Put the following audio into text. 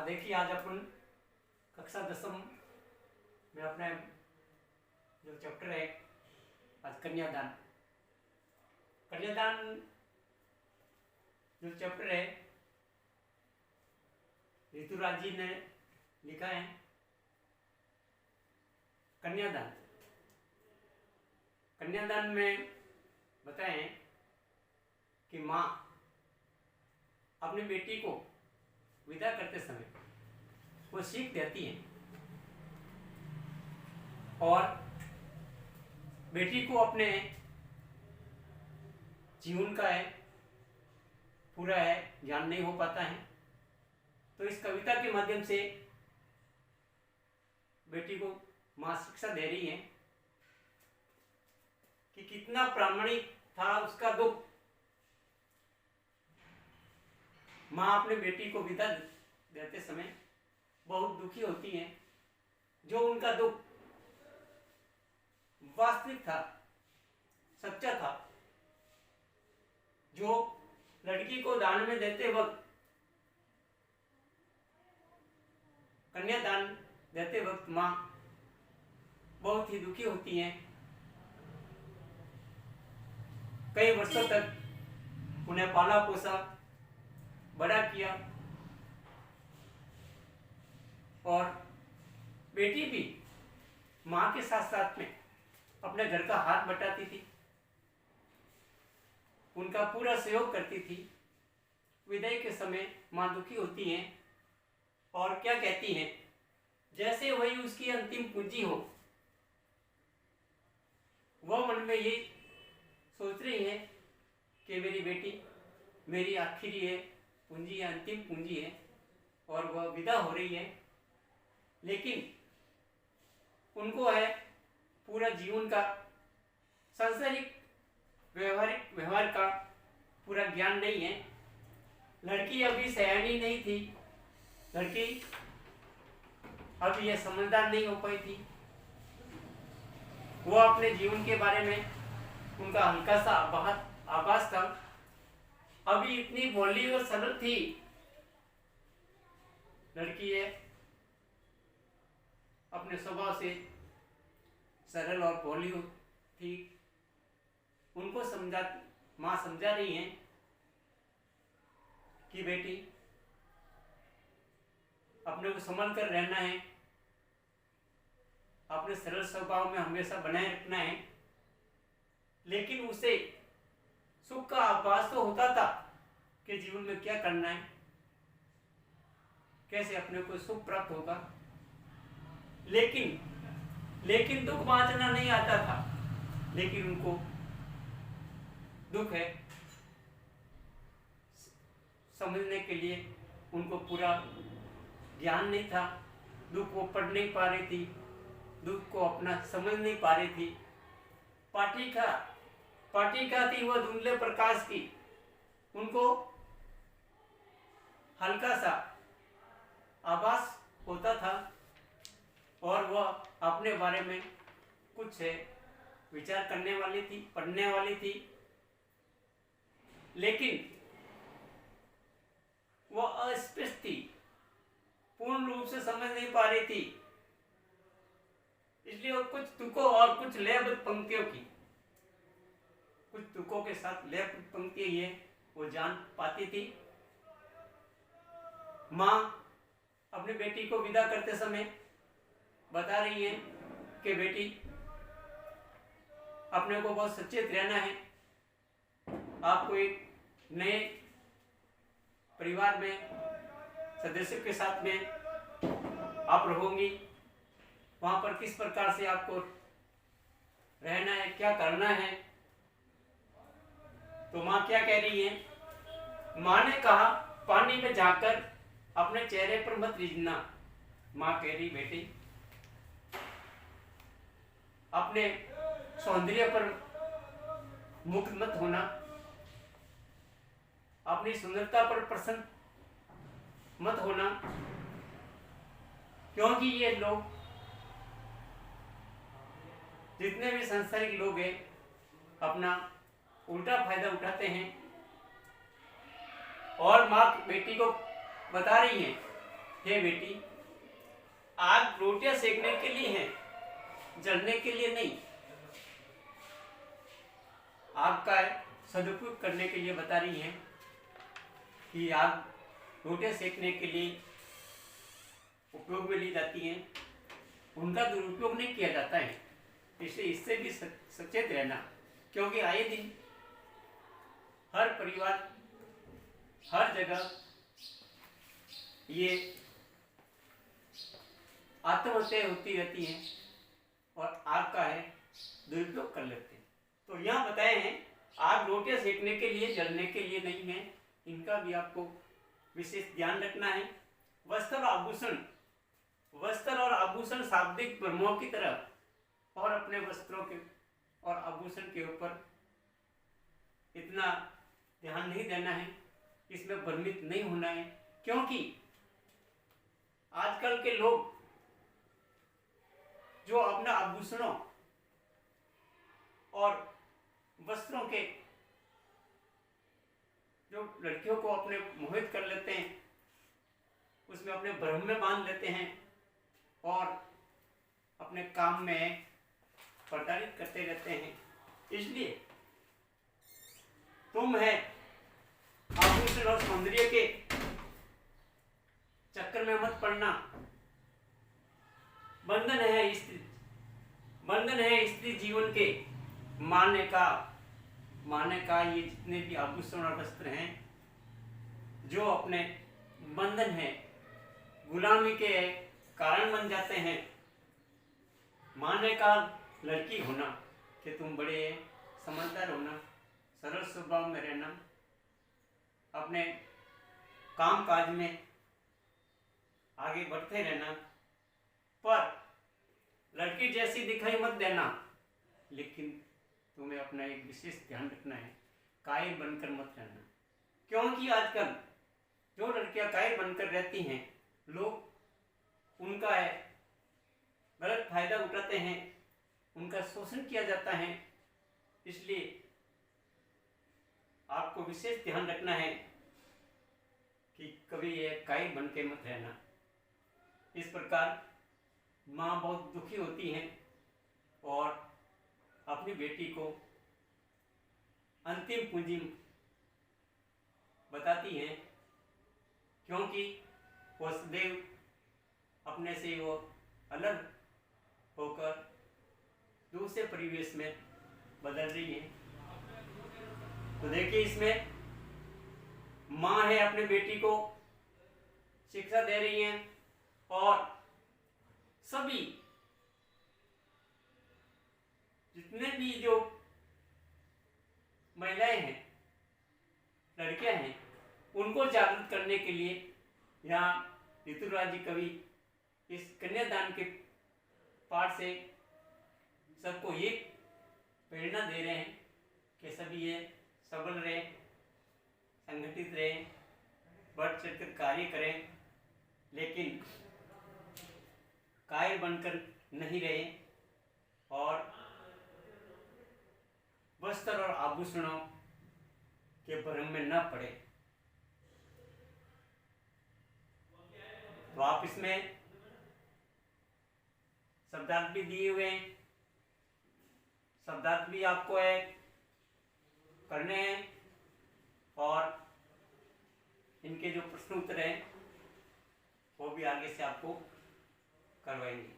देखिए आज अपन कक्षा 10वीं में अपने जो चैप्टर है आज कन्यादान जो चैप्टर है ऋतुराज जी ने लिखा है। कन्यादान में बताएं कि माँ अपनी बेटी को विदा करते समय वो सीख देती है और बेटी को अपने जीवन का पूरा ज्ञान नहीं हो पाता है, तो इस कविता के माध्यम से बेटी को माँ शिक्षा दे रही है कि कितना प्रामाणिक था उसका दुख। माँ अपने बेटी को विदा देते समय बहुत दुखी होती है। जो उनका दुख वास्तविक था, सच्चा था, जो लड़की को दान में देते वक्त, कन्यादान देते वक्त माँ बहुत ही दुखी होती हैं। कई वर्षों तक उन्हें पाला पोसा, बड़ा किया और बेटी भी माँ के साथ साथ में अपने घर का हाथ बटाती थी, उनका पूरा सहयोग करती थी। विदाई के समय माँ दुखी होती हैं और क्या कहती हैं, जैसे वही उसकी अंतिम पूंजी हो। वह मन में ये सोच रही है कि मेरी बेटी मेरी आखिरी पूंजी है, अंतिम पूंजी है और वह विदा हो रही है। लेकिन उनको पूरा जीवन का सांसारिक व्यवहार का पूरा ज्ञान नहीं है। लड़की अभी सयानी नहीं थी, लड़की अभी यह समझदार नहीं हो पाई थी। वो अपने जीवन के बारे में उनका हल्का सा आभास था। अभी इतनी भोली और सरल थी लड़की अपने स्वभाव से सरल और भोली थी। उनको माँ समझा रही है कि बेटी अपने को संभल कर रहना है, अपने सरल स्वभाव में हमेशा बनाए रखना है। लेकिन उसे सुख का आभास तो होता था कि जीवन में क्या करना है, कैसे अपने को सुख प्राप्त होगा, लेकिन दुख बांटना नहीं आता था। लेकिन उनको दुख समझने के लिए उनको पूरा ज्ञान नहीं था। दुख वो पढ़ नहीं पा रही थी, दुख को अपना समझ नहीं पा रही थी। पाटिका थी वह धुंधले प्रकाश की, उनको हल्का सा आभास होता था और वह अपने बारे में कुछ विचार करने वाली थी, पढ़ने वाली थी। लेकिन वह अस्पष्ट थी, पूर्ण रूप से समझ नहीं पा रही थी। इसलिए वो कुछ तुकों और कुछ लयबद्ध पंक्तियों की, कुछ तुकों के साथ लयबद्ध पंक्तियां वो जान पाती थी। माँ अपनी बेटी को विदा करते समय बता रही है कि बेटी अपने को बहुत सचेत रहना है। आपको एक नए परिवार में सदस्यों के साथ में आप रहोगी, वहां पर किस प्रकार से आपको रहना है, क्या करना है। तो माँ क्या कह रही है, माँ ने कहा पानी में जाकर अपने चेहरे पर मत रीझना। माँ कह रही बेटी अपने सौंदर्य पर मुक्त मत होना, अपनी सुंदरता पर प्रसन्न मत होना, क्योंकि ये लोग जितने भी सांसारिक लोग हैं अपना उल्टा फायदा उठाते हैं। और माँ बेटी को बता रही है हे बेटी, आग रोटियां सेकने के लिए है, जलने के लिए नहीं। आग का सदुपयोग करने के लिए बता रही हैं कि आग रोटियां सेकने के लिए उपयोग में ली जाती हैं, उनका दुरुपयोग नहीं किया जाता है। इसलिए इससे भी सचेत रहना, क्योंकि आए दिन हर परिवार, हर जगह ये आत्महत्या होती रहती हैं और आग का दुरुपयोग कर लेते हैं। तो यहाँ बताए हैं आग रोटियां सेकने के लिए, जलने के लिए नहीं है। इनका भी आपको विशेष ध्यान रखना है। वस्त्र और आभूषण शाब्दिक ब्रह्मों की तरह और अपने वस्त्रों के और आभूषण के ऊपर इतना ध्यान नहीं देना है, इसमें भ्रमित नहीं होना है, क्योंकि आजकल के लोग जो अपना आभूषणों और वस्त्रों के जो लड़कियों को अपने मोहित कर लेते हैं, उसमें अपने भ्रम में बांध लेते हैं और अपने काम में प्रताड़ित करते रहते हैं। इसलिए तुम है आभूषण और सौंदर्य के चक्कर में मत पड़ना। बंधन है स्त्री जीवन के मानने का ये जितने भी आभूषण और वस्त्र हैं, जो अपने बंधन है, गुलामी के कारण बन जाते हैं। मानने का लड़की होना कि तुम बड़े समझदार होना, सरल स्वभाव में रहना, अपने काम काज में आगे बढ़ते रहना, पर लड़की जैसी दिखाई मत देना। लेकिन तुम्हें अपना एक विशेष ध्यान रखना है, कायर बनकर मत रहना, क्योंकि आजकल जो लड़कियां कायर बनकर रहती हैं, लोग उनका गलत फायदा उठाते हैं, उनका शोषण किया जाता है। इसलिए आपको विशेष ध्यान रखना है कि कभी ये कायर बन के मत रहना। इस प्रकार माँ बहुत दुखी होती हैं और अपनी बेटी को अंतिम पूंजी बताती हैं, क्योंकि वो सदैव अपने से वो अलग होकर दूसरे परिवेश में बदल रही है। तो देखिए, इसमें माँ है अपने बेटी को शिक्षा दे रही है और सभी जितने भी जो महिलाएं हैं, लड़कियां हैं, उनको जागरूक करने के लिए यहाँ ऋतुराज जी कवि इस कन्यादान के पाठ से सबको ये प्रेरणा दे रहे हैं कि सभी ये सबल रहे, संगठित रहे, बढ़ चढ़कर कार्य करें, लेकिन कायर बनकर नहीं रहे और वस्त्र और आभूषणों के भ्रम में न पड़े। तो आप इसमें शब्दार्थ भी दिए हुए हैं, शब्दार्थ भी आपको करने हैं और इनके जो प्रश्न उत्तर हैं वो भी आगे से आपको करवाएंगे।